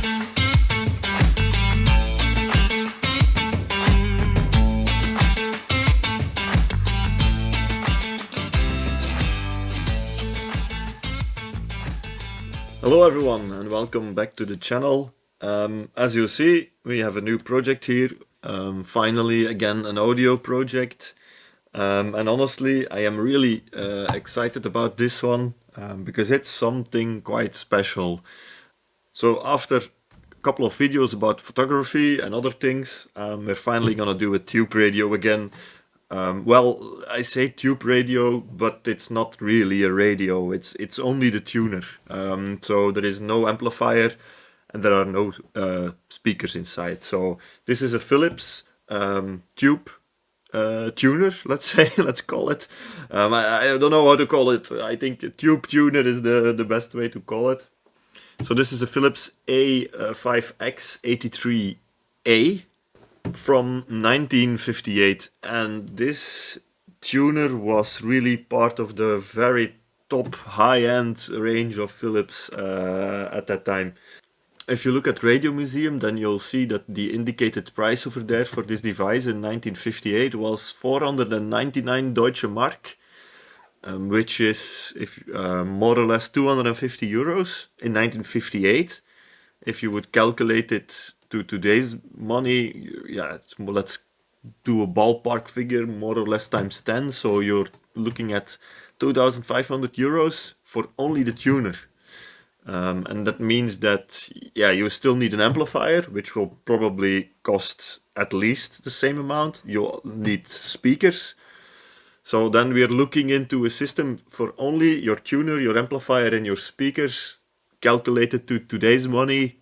Hello everyone and welcome back to the channel. As you see, we have a new project here. Finally, again, an audio project. And honestly, I am really excited about this one because it's something quite special. So after a couple of videos about photography and other things, we're finally gonna do a tube radio again. Well, I say tube radio, but it's not really a radio. It's only the tuner. So there is no amplifier and there are no speakers inside. So this is a Philips tube tuner, let's say, let's call it. I don't know how to call it. I think a tube tuner is the best way to call it. So this is a Philips A5X83A. From 1958, and this tuner was really part of the very top high-end range of Philips at that time. If you look at Radio Museum, then you'll see that the indicated price over there for this device in 1958 was 499 Deutsche Mark, which is more or less 250 euros in 1958. If you would calculate it to today's money, yeah, let's do a ballpark figure, more or less times 10. So you're looking at 2,500 euros for only the tuner. And that means that, yeah, you still need an amplifier, which will probably cost at least the same amount. You need speakers. So then we're looking into a system for only your tuner, your amplifier, and your speakers, calculated to today's money,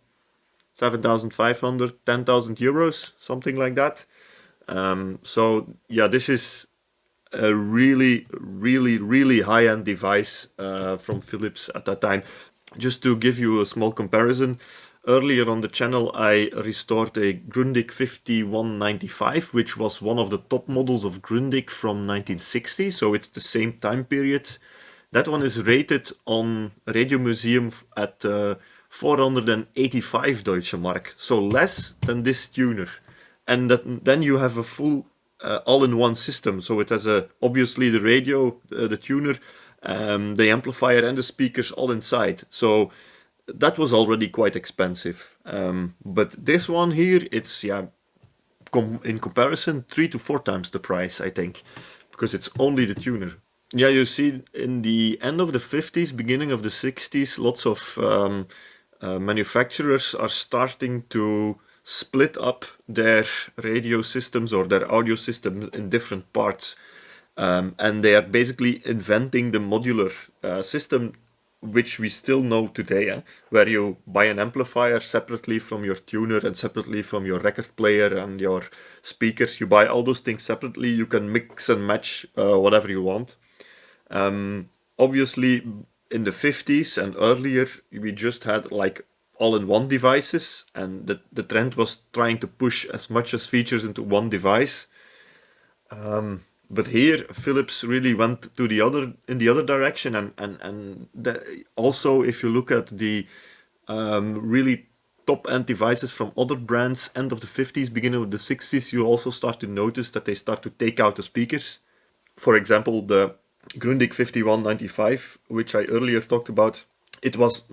7,500, 10,000 euros, something like that. So yeah, this is a really high-end device from Philips at that time. Just to give you a small comparison, earlier on the channel I restored a Grundig 5195, which was one of the top models of Grundig from 1960, so it's the same time period. That one is rated on Radio Museum at 485 Deutsche Mark, so less than this tuner. And then you have a full all-in-one system. So it has obviously the radio, the tuner, the amplifier and the speakers all inside. So that was already quite expensive. But this one here, it's in comparison 3 to 4 times the price, I think, because it's only the tuner. Yeah, you see in the end of the 50s, beginning of the 60s, lots of manufacturers are starting to split up their radio systems or their audio systems in different parts. And they are basically inventing the modular system, which we still know today, where you buy an amplifier separately from your tuner and separately from your record player and your speakers. You buy all those things separately. You can mix and match whatever you want. Obviously, in the 50s and earlier, we just had like all-in-one devices, and the trend was trying to push as much as features into one device. But here, Philips really went in the other direction, and also if you look at the really top-end devices from other brands, end of the 50s, beginning of the 60s, you also start to notice that they start to take out the speakers. For example, the Grundig 5195, which I earlier talked about, it was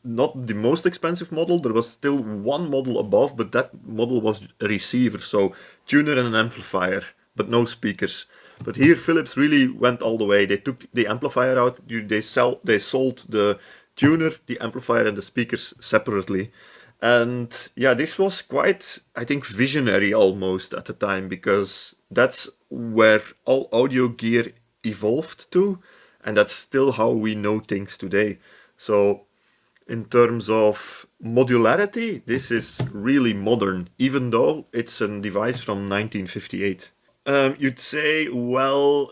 not the most expensive model. There was still one model above, but that model was a receiver, so tuner and an amplifier, but no speakers. But here Philips really went all the way. They took the amplifier out, they sold the tuner, the amplifier and the speakers separately. And yeah, this was quite, I think, visionary almost at the time, because that's where all audio gear evolved to, and that's still how we know things today. So in terms of modularity, this is really modern, even though it's a device from 1958. You'd say, well,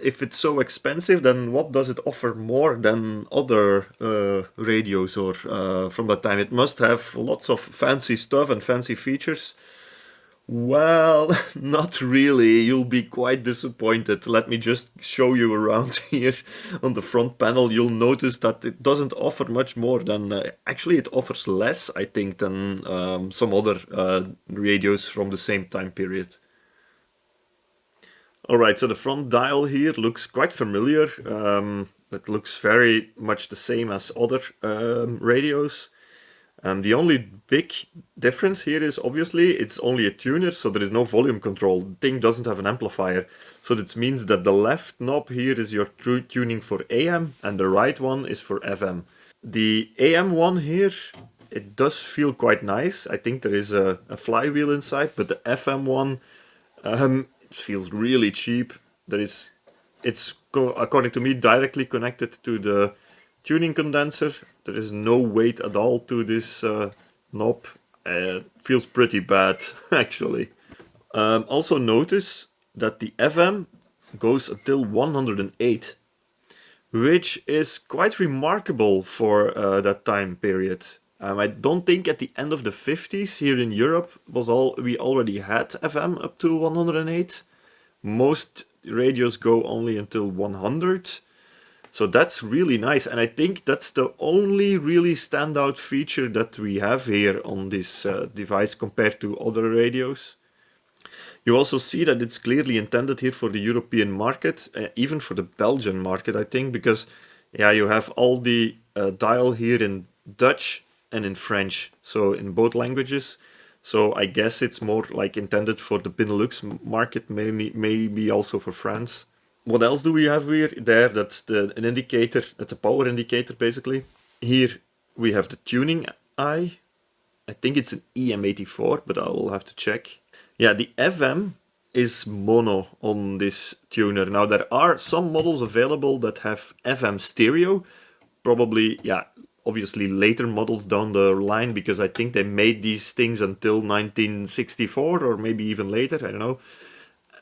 if it's so expensive, then what does it offer more than other radios or from that time? It must have lots of fancy stuff and fancy features. Well, not really. You'll be quite disappointed. Let me just show you around here on the front panel. You'll notice that it doesn't offer much more than... actually, it offers less, I think, than some other radios from the same time period. Alright, so the front dial here looks quite familiar. It looks very much the same as other radios. The only big difference here is obviously it's only a tuner, so there is no volume control. The thing doesn't have an amplifier. So this means that the left knob here is your true tuning for AM and the right one is for FM. The AM one here, it does feel quite nice. I think there is a flywheel inside, but the FM one it feels really cheap. It's according to me directly connected to the tuning condenser. There is no weight at all to this knob. Feels pretty bad actually. Also notice that the FM goes until 108, which is quite remarkable for that time period. I don't think at the end of the 50s here in Europe we already had FM up to 108. Most radios go only until 100. So that's really nice, and I think that's the only really standout feature that we have here on this device compared to other radios. You also see that it's clearly intended here for the European market, even for the Belgian market, I think, because yeah, you have all the dial here in Dutch and in French, so in both languages. So I guess it's more like intended for the Benelux market, maybe also for France. What else do we have here? That's an indicator, that's a power indicator basically. Here we have the tuning eye. I think it's an EM84, but I will have to check. Yeah, the FM is mono on this tuner. Now there are some models available that have FM stereo. Probably, yeah, obviously later models down the line, because I think they made these things until 1964 or maybe even later, I don't know.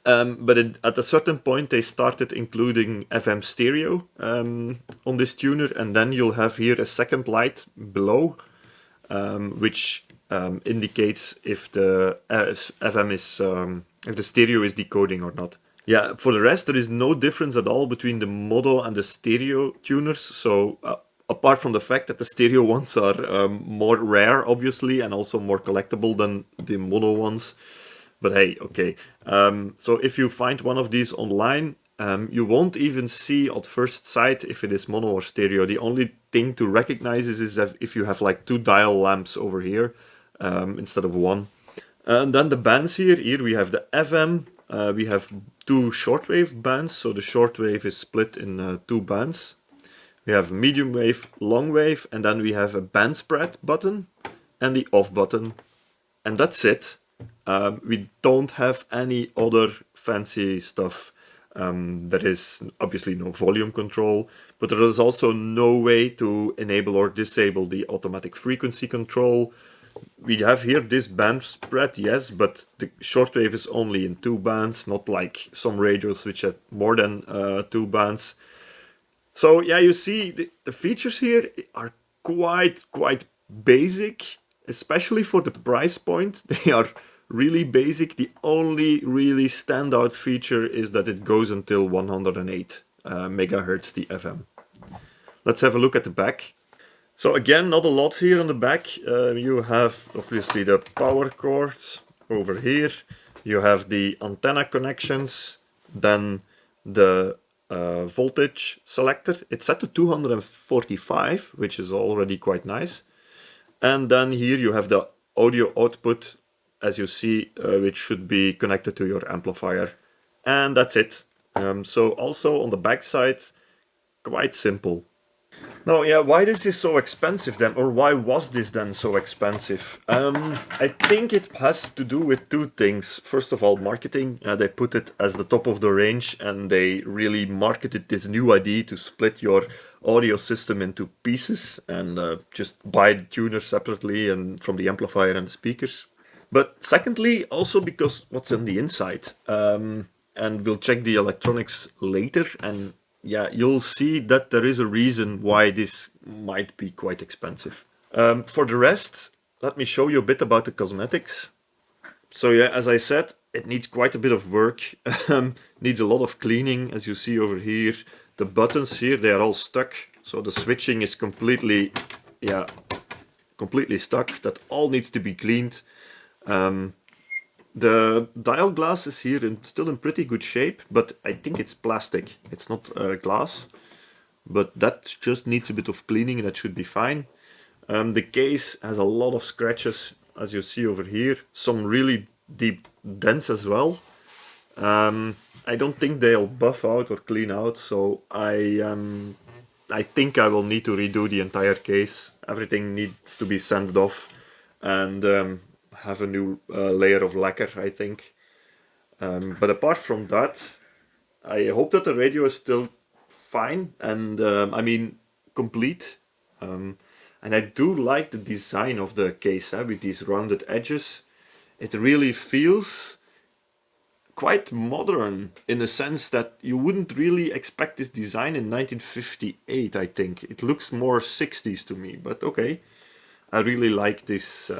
But at a certain point they started including FM stereo on this tuner, and then you'll have here a second light below, which indicates if the FM is if the stereo is decoding or not. Yeah, for the rest there is no difference at all between the mono and the stereo tuners. So apart from the fact that the stereo ones are more rare, obviously, and also more collectible than the mono ones. But hey, okay. So if you find one of these online, you won't even see at first sight if it is mono or stereo. The only thing to recognize is that if you have like two dial lamps over here instead of one. And then the bands here we have the FM. We have two shortwave bands, so the shortwave is split in two bands. We have medium wave, long wave, and then we have a band spread button and the off button. And that's it. We don't have any other fancy stuff. There is obviously no volume control, but there is also no way to enable or disable the automatic frequency control. We have here this band spread, yes, but the shortwave is only in two bands, not like some radios which have more than two bands. So yeah, you see the features here are quite basic, especially for the price point. They are really basic. The only really standout feature is that it goes until 108 megahertz, the FM. Let's have a look at the back. So again, not a lot here on the back. You have obviously the power cord over here. You have the antenna connections, then the voltage selector. It's set to 245, which is already quite nice. And then here you have the audio output, as you see, which should be connected to your amplifier. And that's it. So also on the back side, quite simple. Now, yeah, why is this so expensive then? Or why was this then so expensive? I think it has to do with two things. First of all, marketing. They put it as the top of the range, and they really marketed this new idea to split your audio system into pieces and just buy the tuner separately and from the amplifier and the speakers. But secondly, also because what's on the inside. And we'll check the electronics later, and yeah, you'll see that there is a reason why this might be quite expensive. For the rest, let me show you a bit about the cosmetics. So yeah, as I said, it needs quite a bit of work. Needs a lot of cleaning, as you see over here. The buttons here, they are all stuck. So the switching is completely, yeah, completely stuck. That all needs to be cleaned. The dial glass is here and still in pretty good shape, but I think it's plastic. It's not glass. But that just needs a bit of cleaning and that should be fine. The case has a lot of scratches, as you see over here. Some really deep dents as well. I don't think they'll buff out or clean out, so I think I will need to redo the entire case. Everything needs to be sanded off and have a new layer of lacquer, I think. But apart from that, I hope that the radio is still fine and I mean complete. And I do like the design of the case with these rounded edges. It really feels quite modern in the sense that you wouldn't really expect this design in 1958, I think. It looks more 60s to me, but okay. I really like this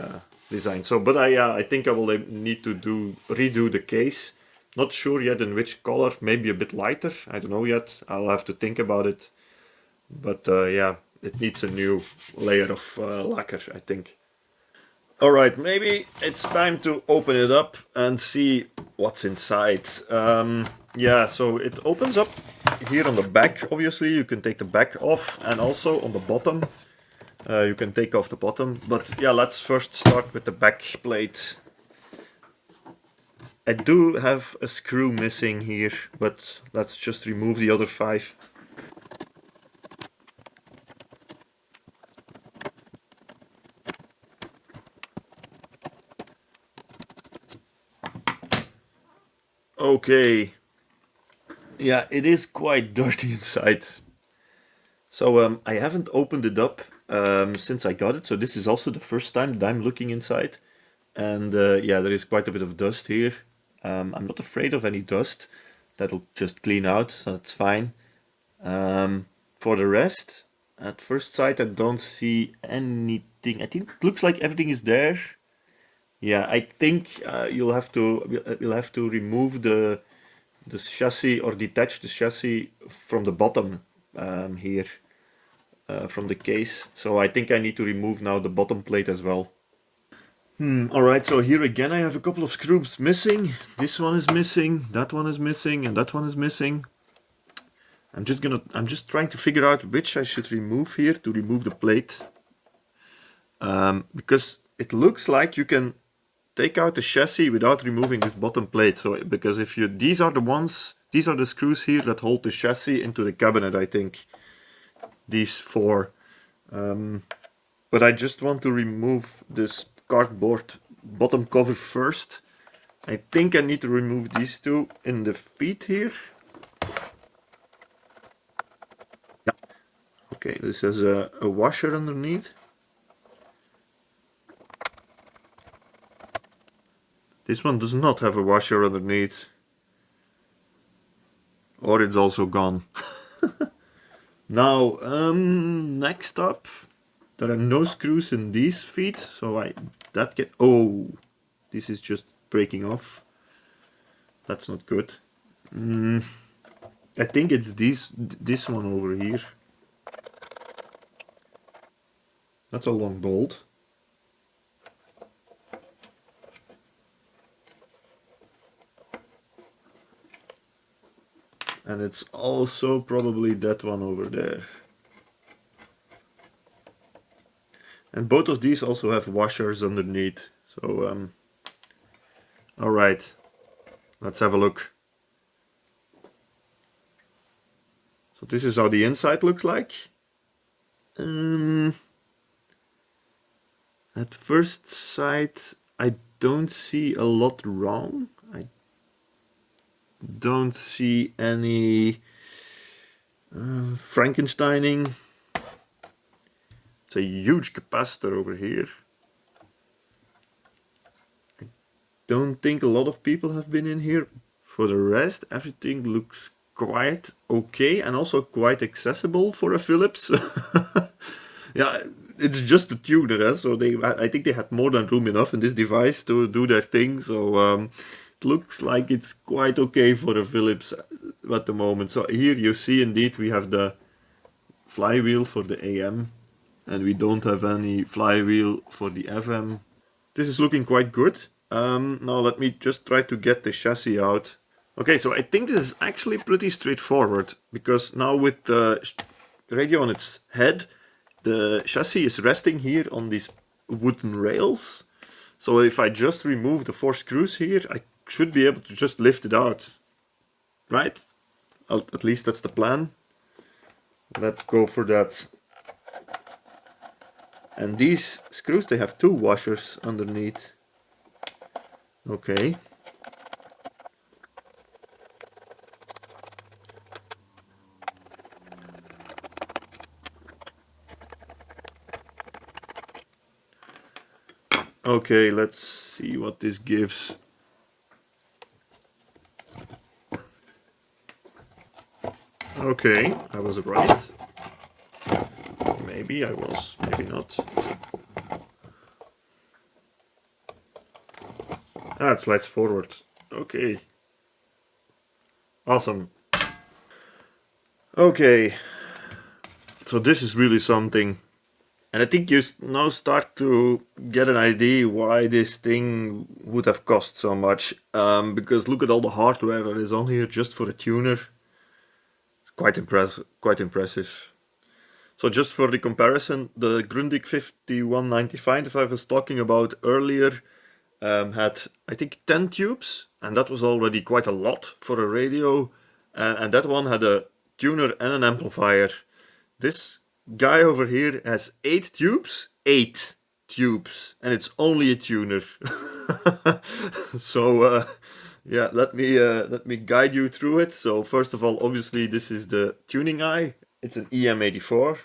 design. So, but I think I will need to redo the case. Not sure yet in which color, maybe a bit lighter. I don't know yet. I'll have to think about it. But yeah, it needs a new layer of lacquer, I think. Alright, maybe it's time to open it up and see what's inside. Yeah, so it opens up here on the back, obviously. You can take the back off, and also on the bottom. You can take off the bottom. But yeah, let's first start with the back plate. I do have a screw missing here, but let's just remove the other 5. Okay. Yeah, it is quite dirty inside. So I haven't opened it up since I got it, so this is also the first time that I'm looking inside. And yeah, there is quite a bit of dust here. I'm not afraid of any dust. That'll just clean out, so that's fine. For the rest, at first sight I don't see anything. I think it looks like everything is there. Yeah, I think you'll have to remove the chassis or detach the chassis from the bottom here from the case. So I think I need to remove now the bottom plate as well. Alright, so here again I have a couple of screws missing. This one is missing, that one is missing, and that one is missing. I'm just trying to figure out which I should remove here to remove the plate. Because it looks like you can take out the chassis without removing this bottom plate. So because if you these are the screws here that hold the chassis into the cabinet, I think. These 4. But I just want to remove this cardboard bottom cover first. I think I need to remove these 2 in the feet here. Yeah. Okay, this has a washer underneath. This one does not have a washer underneath. Or it's also gone. Now, next up, there are no screws in these feet, so oh, this is just breaking off. That's not good. I think it's this one over here. That's a long bolt. And it's also probably that one over there. And both of these also have washers underneath. So, alright, let's have a look. So this is how the inside looks like. At first sight, I don't see a lot wrong. I don't see any Frankensteining. It's a huge capacitor over here. I don't think a lot of people have been in here. For the rest, everything looks quite okay and also quite accessible for a Philips. Yeah, it's just a tuner, so I think they had more than room enough in this device to do their thing. So it looks like it's quite okay for a Philips at the moment. So here you see indeed we have the flywheel for the AM, and we don't have any flywheel for the FM. This is looking quite good. Now let me just try to get the chassis out. Okay, so I think this is actually pretty straightforward, because now with the radio on its head, the chassis is resting here on these wooden rails. So if I just remove the 4 screws here, I should be able to just lift it out. Right? At least that's the plan. Let's go for that. And these screws, they have 2 washers underneath. Okay. Okay, let's see what this gives. Okay, I was right. Maybe I was, maybe not. Ah, it slides forward. Okay. Awesome. Okay. So this is really something. And I think you now start to get an idea why this thing would have cost so much. Because look at all the hardware that is on here just for a tuner. It's quite impressive. So just for the comparison, the Grundig 5195 that I was talking about earlier had, I think, 10 tubes, and that was already quite a lot for a radio. And that one had a tuner and an amplifier. This guy over here has 8 tubes, 8 tubes, and it's only a tuner. So yeah, let me guide you through it. So first of all, obviously this is the tuning eye. It's an EM84.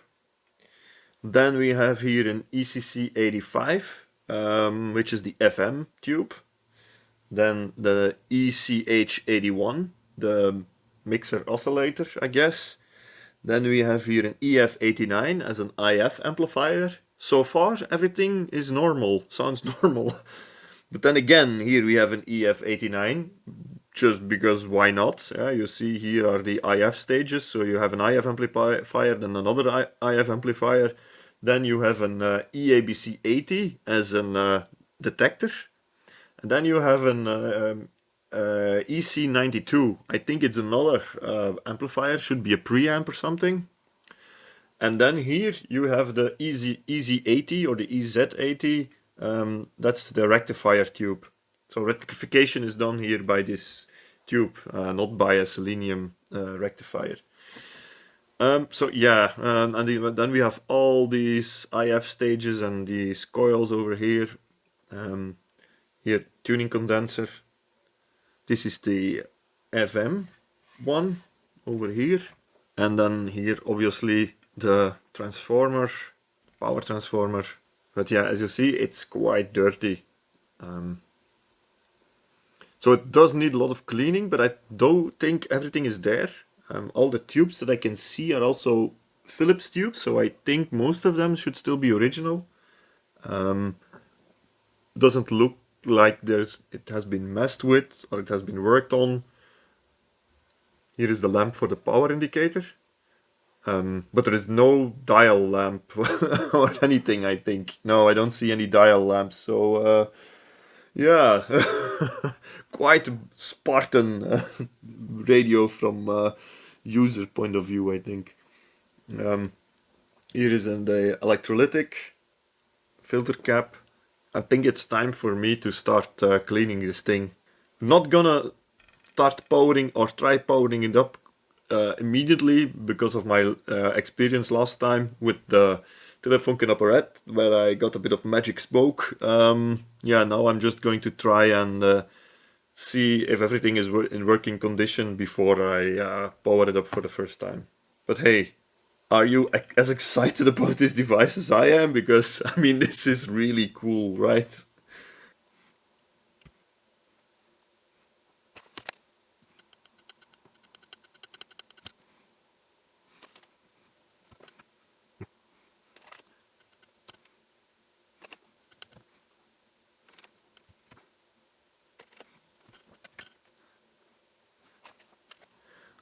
Then we have here an ECC85, which is the FM tube. Then the ECH81, the mixer oscillator, I guess. Then we have here an EF89 as an IF amplifier. So far, everything is normal, sounds normal. But then again, here we have an EF89, just because why not? You see here are the IF stages, so you have an IF amplifier, then another IF amplifier. Then you have an EABC80 as a detector. And then you have an EC92. I think it's another amplifier, should be a preamp or something. And then here you have the EZ80 or the EZ80. That's the rectifier tube. So rectification is done here by this tube, not by a selenium rectifier. So yeah, and then we have all these IF stages and these coils over here. Here, tuning condenser. This is the FM one over here. And then here, obviously, the transformer, power transformer. But yeah, as you see, it's quite dirty. So it does need a lot of cleaning, but I don't think everything is there. All the tubes that I can see are also Philips tubes, so I think most of them should still be original. Doesn't look like it has been messed with or it has been worked on. Here is the lamp for the power indicator. But there is no dial lamp or anything, I think. No, I don't see any dial lamps, so yeah, quite a Spartan radio from user point of view, I think. Here is the electrolytic filter cap. I think it's time for me to start cleaning this thing. Not gonna start powering or try powering it up immediately because of my experience last time with the Telefunken apparat, where I got a bit of magic smoke. Yeah, now I'm just going to try and see if everything is in working condition before I power it up for the first time. But hey, are you as excited about this device as I am? Because, I mean, this is really cool, right?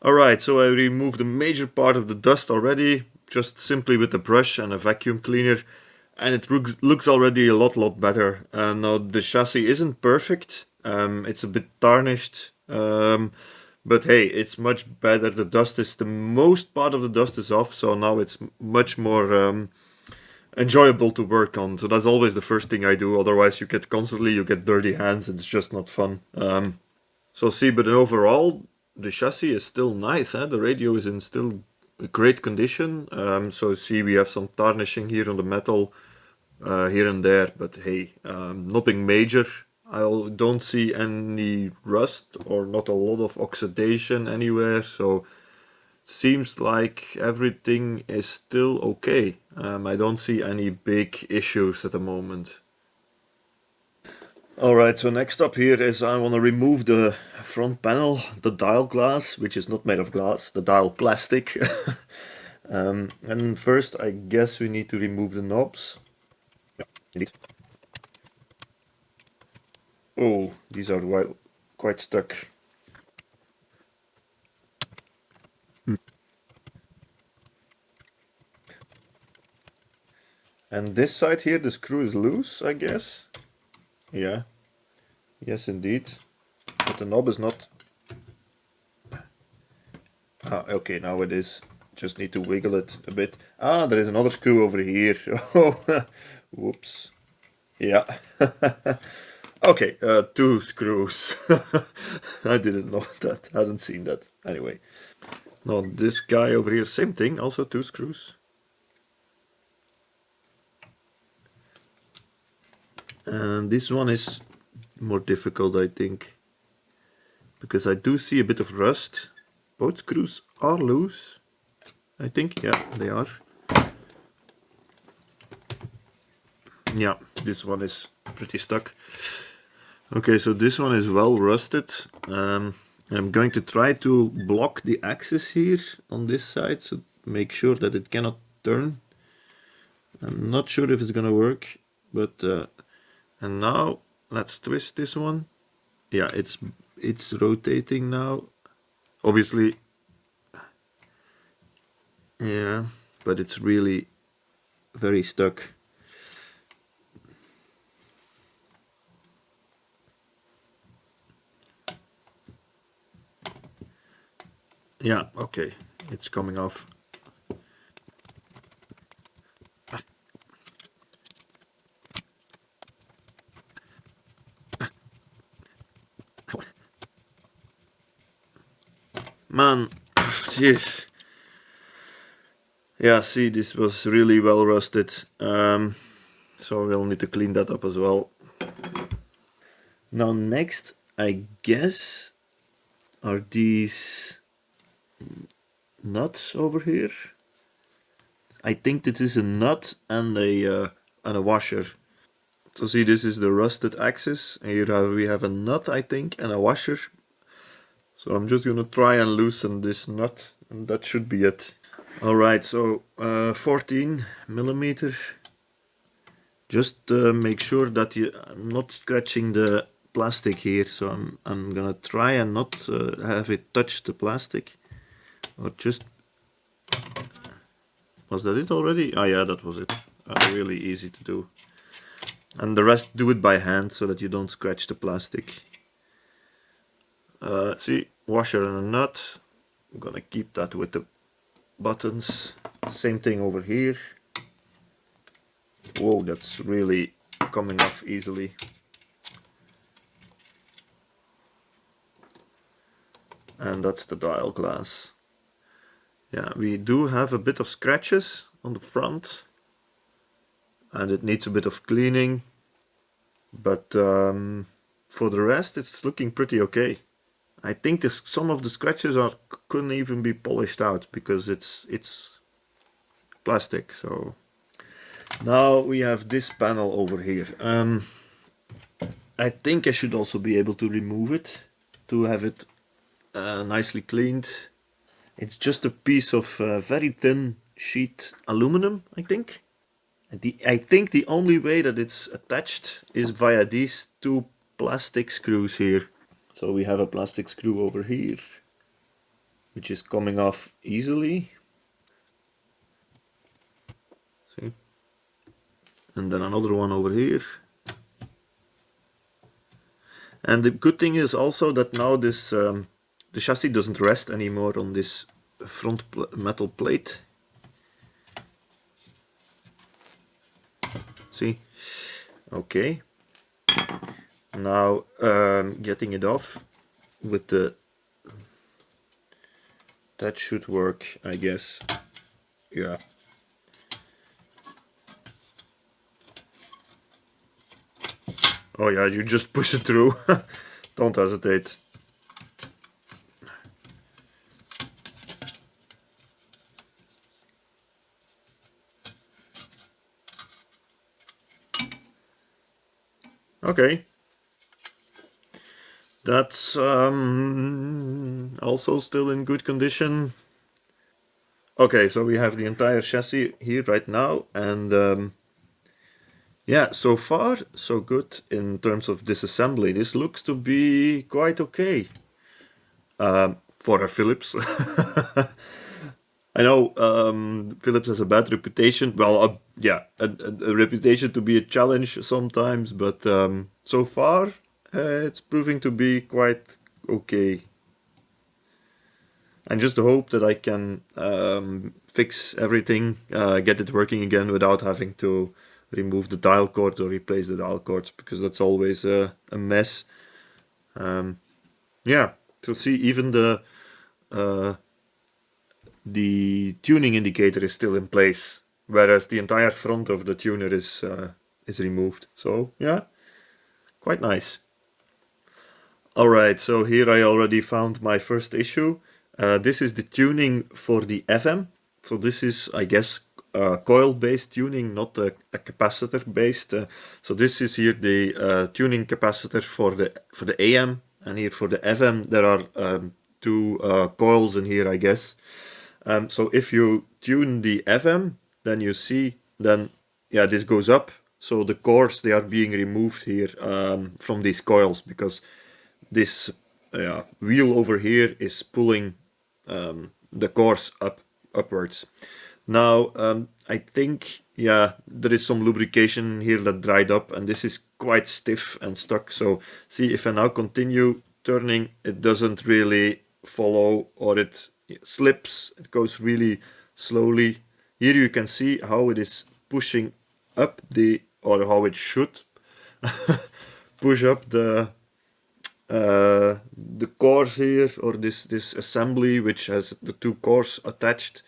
Alright, so I removed the major part of the dust already, just simply with a brush and a vacuum cleaner, and it looks already a lot better. Now the chassis isn't perfect, it's a bit tarnished, but hey, it's much better. The most part of the dust is off, so now it's much more enjoyable to work on. So that's always the first thing I do, otherwise you get dirty hands, it's just not fun. So see, but overall, the chassis is still nice. The radio is in still great condition. So see, we have some tarnishing here on the metal, here and there, but hey, nothing major. I don't see any rust or not a lot of oxidation anywhere. So seems like everything is still okay. I don't see any big issues at the moment. Alright, so next up here is I want to remove the front panel, the dial glass, which is not made of glass, the dial plastic. And first I guess we need to remove the knobs. Yeah, indeed. Oh, these are quite stuck. And this side here, the screw is loose, I guess. Yeah, yes indeed. But the knob is not. Ah, okay, now it is. Just need to wiggle it a bit. Ah, there is another screw over here. Oh, whoops. Yeah. Okay, 2 screws. I didn't know that. I hadn't seen that. Anyway. Now this guy over here, same thing, also 2 screws. And this one is more difficult, I think. Because I do see a bit of rust. Both screws are loose. I think, yeah, they are. Yeah, this one is pretty stuck. Okay, so this one is well rusted. I'm going to try to block the axis here on this side, so make sure that it cannot turn. I'm not sure if it's gonna work, but and now let's twist this one. Yeah, it's rotating now. Obviously, yeah, but it's really very stuck. Yeah, okay, it's coming off. Man, jeez. Yeah, see, this was really well rusted. So we'll need to clean that up as well. Now next, I guess, are these nuts over here. I think this is a nut and a washer. So see, this is the rusted axis, and here we have a nut, I think, and a washer. So I'm just gonna try and loosen this nut, and that should be it. Alright, so 14 millimeter. Just make sure that I'm not scratching the plastic here, so I'm gonna try and not have it touch the plastic, or just. Was that it already? Ah, yeah, that was it. Really easy to do. And the rest do it by hand so that you don't scratch the plastic. See, washer and a nut. I'm gonna keep that with the buttons. Same thing over here. Whoa, that's really coming off easily. And that's the dial glass. Yeah, we do have a bit of scratches on the front, and it needs a bit of cleaning, but for the rest it's looking pretty okay. I think some of the scratches couldn't even be polished out because it's plastic. So now we have this panel over here. I think I should also be able to remove it to have it nicely cleaned. It's just a piece of very thin sheet aluminum, I think. I think the only way that it's attached is via these 2 plastic screws here. So we have a plastic screw over here. which is coming off easily. See? And then another one over here. And the good thing is also that now this the chassis doesn't rest anymore on this front metal plate. See? Okay. Now getting it off with the... That should work, I guess. Yeah. Oh yeah, you just push it through. Don't hesitate. Okay. That's also still in good condition. Okay, so we have the entire chassis here right now, and yeah, so far so good in terms of disassembly. This looks to be quite okay for a Philips. I know Philips has a bad reputation. Well, yeah, a reputation to be a challenge sometimes, but so far it's proving to be quite okay. And just hope that I can fix everything, get it working again without having to remove the dial cords or replace the dial cords, because that's always a mess. Yeah, to see even the tuning indicator is still in place, whereas the entire front of the tuner is removed. So yeah, quite nice. Alright, so here I already found my first issue. This is the tuning for the FM. So this is, I guess, coil-based tuning, not a capacitor-based. So this is here the tuning capacitor for the AM, and here for the FM there are two coils in here, I guess. So if you tune the FM, then you see, yeah, this goes up. So the cores, they are being removed here from these coils, because this wheel over here is pulling the cores upwards. Now I think, yeah, there is some lubrication here that dried up, and this is quite stiff and stuck. So see, if I now continue turning, it doesn't really follow, or it slips. It goes really slowly. Here you can see how it is pushing up or how it should push up the cores here, or this assembly which has the two cores attached,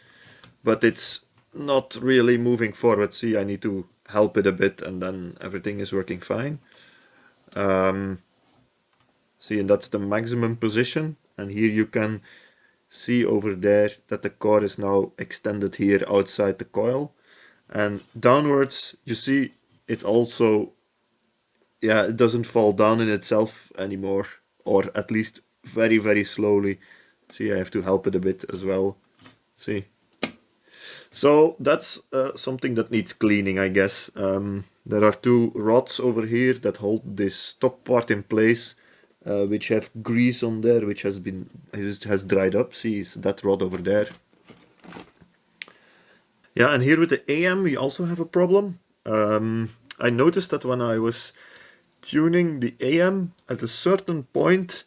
but it's not really moving forward. See, I need to help it a bit, and then everything is working fine. See, and that's the maximum position, and here you can see over there that the core is now extended here outside the coil, and downwards you see it also, yeah, it doesn't fall down in itself anymore, or at least very, very slowly. See, I have to help it a bit as well. See, so that's something that needs cleaning, I guess. There are two rods over here that hold this top part in place, which have grease on there, which has dried up. See, it's that rod over there. Yeah, and here with the AM we also have a problem. I noticed that when I was tuning the AM at a certain point,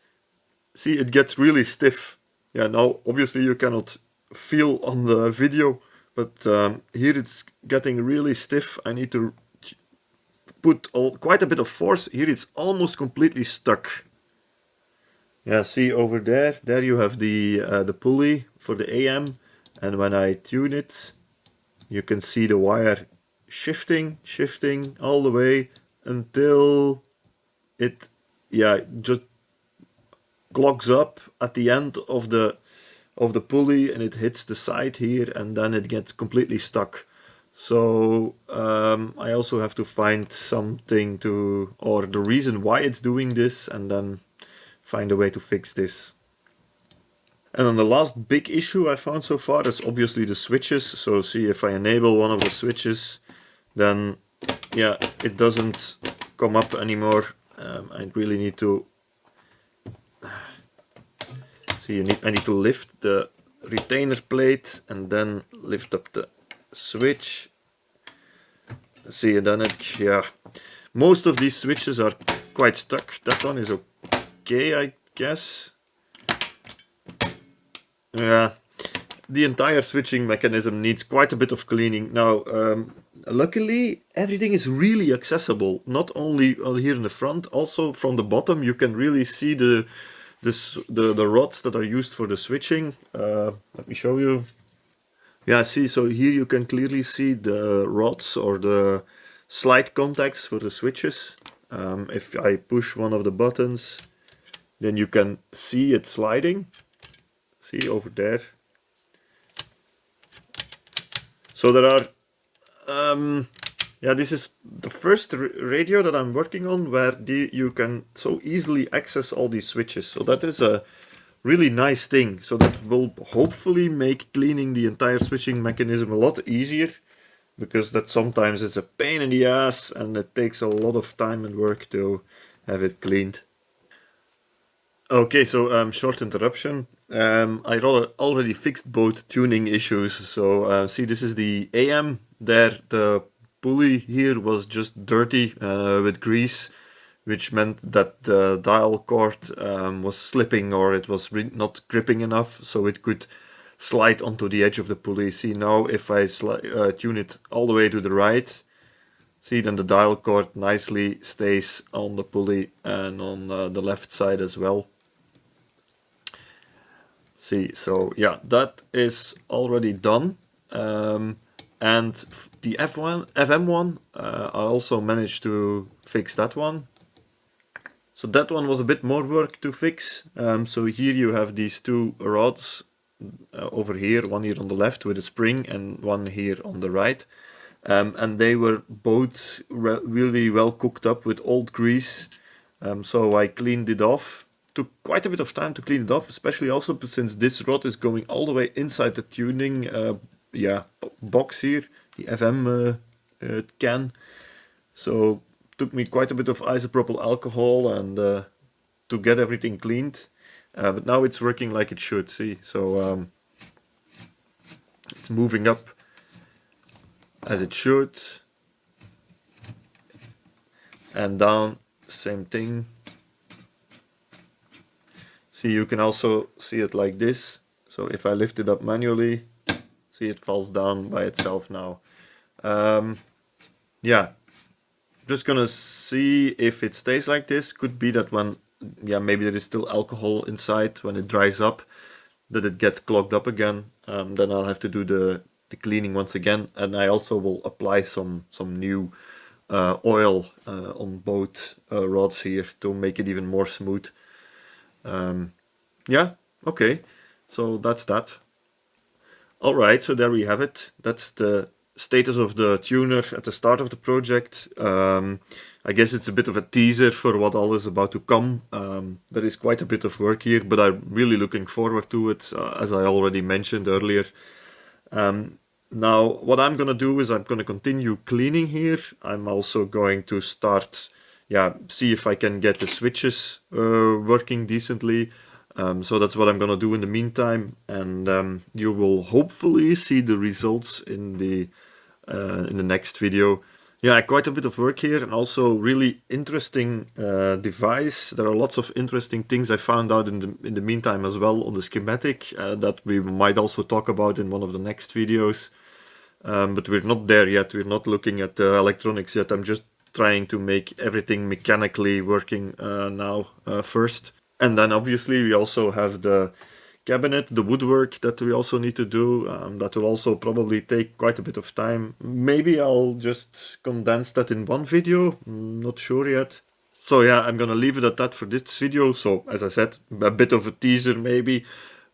see, it gets really stiff. Yeah, now obviously you cannot feel on the video, but here it's getting really stiff. I need to put quite a bit of force. Here it's almost completely stuck. Yeah, see over there you have the pulley for the AM, and when I tune it, you can see the wire shifting all the way until it, yeah, just clogs up at the end of the pulley, and it hits the side here, and then it gets completely stuck. So I also have to find something or the reason why it's doing this, and then find a way to fix this. And then the last big issue I found so far is obviously the switches. So see, if I enable one of the switches, then yeah, it doesn't come up anymore. I really need to See, I need to lift the retainer plate and then lift up the switch. See, and then yeah, most of these switches are quite stuck. That one is okay, I guess. Yeah, the entire switching mechanism needs quite a bit of cleaning. Now, luckily, everything is really accessible. Not only here in the front, also from the bottom, you can really see the rods that are used for the switching. Let me show you. Yeah, see, so here you can clearly see the rods or the slide contacts for the switches. If I push one of the buttons, then you can see it sliding. See over there. So there are, yeah, this is the first radio that I'm working on where you can so easily access all these switches. So that is a really nice thing. So that will hopefully make cleaning the entire switching mechanism a lot easier, because that sometimes it's a pain in the ass and it takes a lot of time and work to have it cleaned. Okay, so short interruption. I already fixed both tuning issues. So see, this is the AM. There, the pulley here was just dirty with grease, which meant that the dial cord was slipping, or it was not gripping enough, so it could slide onto the edge of the pulley. See, now if I tune it all the way to the right, see, then the dial cord nicely stays on the pulley and on the left side as well. See, so yeah, that is already done. And the FM one, I also managed to fix that one. So that one was a bit more work to fix. So here you have these two rods over here, one here on the left with a spring and one here on the right. And they were both really well cooked up with old grease. So I cleaned it off. Took quite a bit of time to clean it off, especially also since this rod is going all the way inside the tuning box here, the FM can. So took me quite a bit of isopropyl alcohol and to get everything cleaned. But now it's working like it should, see. So it's moving up as it should. And down, same thing. See, you can also see it like this. So if I lift it up manually, see, it falls down by itself now. Yeah, just gonna see if it stays like this. Could be that when, yeah, maybe there is still alcohol inside, when it dries up, that it gets clogged up again. Then I'll have to do the cleaning once again, and I also will apply some new oil on both rods here to make it even more smooth. Yeah, okay, so that's that. Alright, so there we have it. That's the status of the tuner at the start of the project. I guess it's a bit of a teaser for what all is about to come. There is quite a bit of work here, but I'm really looking forward to it, as I already mentioned earlier. Now, what I'm gonna do is I'm gonna continue cleaning here. I'm also going to start, see if I can get the switches working decently. So that's what I'm gonna do in the meantime, and you will hopefully see the results in the next video. Yeah, quite a bit of work here, and also really interesting device. There are lots of interesting things I found out in the meantime as well on the schematic that we might also talk about in one of the next videos. But we're not there yet. We're not looking at the electronics yet. I'm just trying to make everything mechanically working now first. And then obviously we also have the cabinet, the woodwork that we also need to do. That will also probably take quite a bit of time. Maybe I'll just condense that in one video, not sure yet. So yeah, I'm gonna leave it at that for this video. So as I said, a bit of a teaser maybe.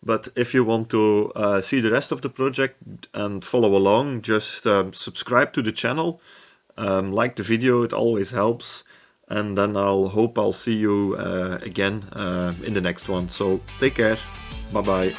But if you want to see the rest of the project and follow along, just subscribe to the channel, like the video, it always helps. And then I'll see you again in the next one. So take care. Bye bye.